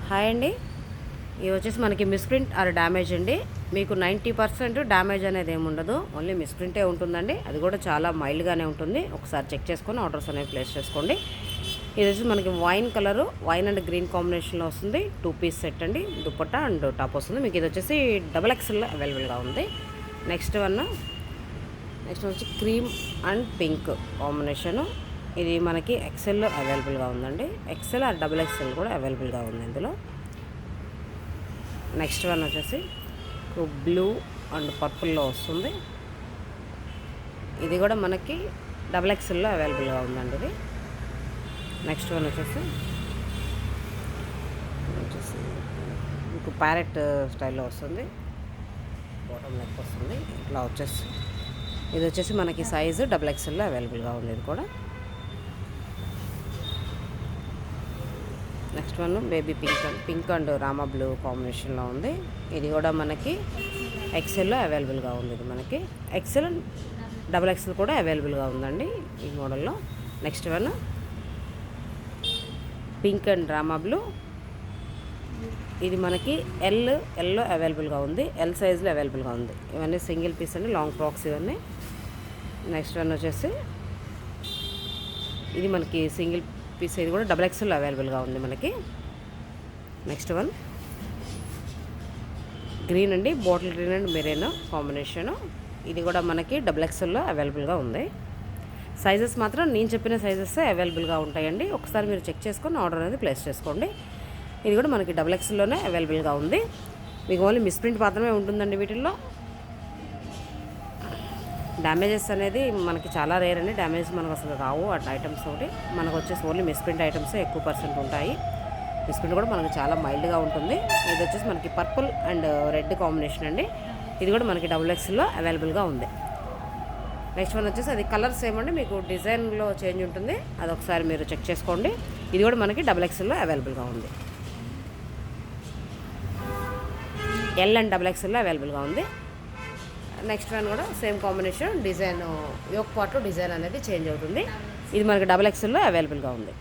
Hi అండి. ఇది వచ్చేసి మనకి మిస్ప్రింట్ ఆర్ డ్యామేజ్ అండి. మీకు 90% డ్యామేజ్ అనేది ఏమి ఉండదు, ఓన్లీ మిస్ప్రింటే ఉంటుందండి. అది కూడా చాలా మైల్డ్గానే ఉంటుంది. ఒకసారి చెక్ చేసుకొని ఆర్డర్స్ అనేవి ప్లేస్ చేసుకోండి. ఇది వచ్చి మనకి wine colour, wine and green కాంబినేషన్లో వస్తుంది. 2 పీస్ సెట్ అండి. దుపట్టా అండ్ టాప్ వస్తుంది. మీకు ఇది వచ్చేసి XXL అవైలబుల్గా ఉంది. నెక్స్ట్ వచ్చి క్రీమ్ అండ్ పింక్ కాంబినేషను. ఇది మనకి XL అవైలబుల్గా ఉందండి. XL ఆర్ XXL కూడా అవైలబుల్గా ఉంది ఇందులో. నెక్స్ట్ వన్ వచ్చేసి బ్లూ అండ్ పర్పుల్లో వస్తుంది. ఇది కూడా మనకి XXLలో అవైలబుల్గా ఉందండి ఇది. నెక్స్ట్ వన్ వచ్చేసి మీకు ప్యారెట్ స్టైల్లో వస్తుంది. బాటమ్ నెక్ వస్తుంది. ఇట్లా ఇది వచ్చేసి మనకి సైజు XXLలో అవైలబుల్గా ఉంది ఇది కూడా. Next one baby pink and Rama blue కాంబినేషన్లో ఉంది. ఇది కూడా మనకి XLలో అవైలబుల్గా ఉంది. ఇది మనకి XL XXL కూడా అవైలబుల్గా ఉందండి ఈ మోడల్లో. Next one pink and Rama blue. ఇది మనకి ఎల్లో అవైలబుల్గా ఉంది. ఎల్ సైజులో అవైలబుల్గా ఉంది. ఇవన్నీ సింగిల్ పీస్ అండి, లాంగ్ ఫ్రాక్స్ ఇవన్నీ. నెక్స్ట్ వన్ వచ్చేసి ఇది మనకి సింగిల్ పీస్, ఇది కూడా XXL అవైలబుల్గా ఉంది మనకి. నెక్స్ట్ వన్ గ్రీన్ అండి, bottle green and marine combination. ఇది కూడా మనకి XXLలో అవైలబుల్గా ఉంది. సైజెస్ మాత్రం నేను చెప్పిన సైజెస్ అవైలబుల్గా ఉంటాయండి. ఒకసారి మీరు చెక్ చేసుకొని ఆర్డర్ అనేది ప్లేస్ చేసుకోండి. ఇది కూడా మనకి XXLలోనే అవైలబుల్గా ఉంది. మీకు ఓన్లీ మిస్ప్రింట్ మాత్రమే ఉంటుందండి వీటిల్లో. డ్యామేజెస్ అనేది మనకి చాలా రేర్ అండి. డ్యామేజ్ మనకు అసలు రావు అట్లా ఐటమ్స్ ఒకటి. మనకు వచ్చేసి ఓన్లీ మిస్ప్రింట్ ఐటమ్సే ఎక్కువ % ఉంటాయి. మిస్ప్రింట్ కూడా మనకి చాలా మైల్డ్గా ఉంటుంది. ఇది వచ్చేసి మనకి పర్పుల్ అండ్ రెడ్ కాంబినేషన్ అండి. ఇది కూడా మనకి XXLలో అవైలబుల్గా ఉంది. నెక్స్ట్ వన్ వచ్చేసి అది కలర్స్ ఏమండి మీకు డిజైన్లో చేంజ్ ఉంటుంది, అది ఒకసారి మీరు చెక్ చేసుకోండి. ఇది కూడా మనకి XXLలో అవైలబుల్గా ఉంది. ఎల్ అండ్ XXLలో అవైలబుల్గా ఉంది. నెక్స్ట్ వన్ కూడా సేమ్ కాంబినేషన్, డిజైన్ యోక్ పార్ట్లో డిజైన్ అనేది చేంజ్ అవుతుంది. ఇది మనకి XXLలో అవైలబుల్గా ఉంది.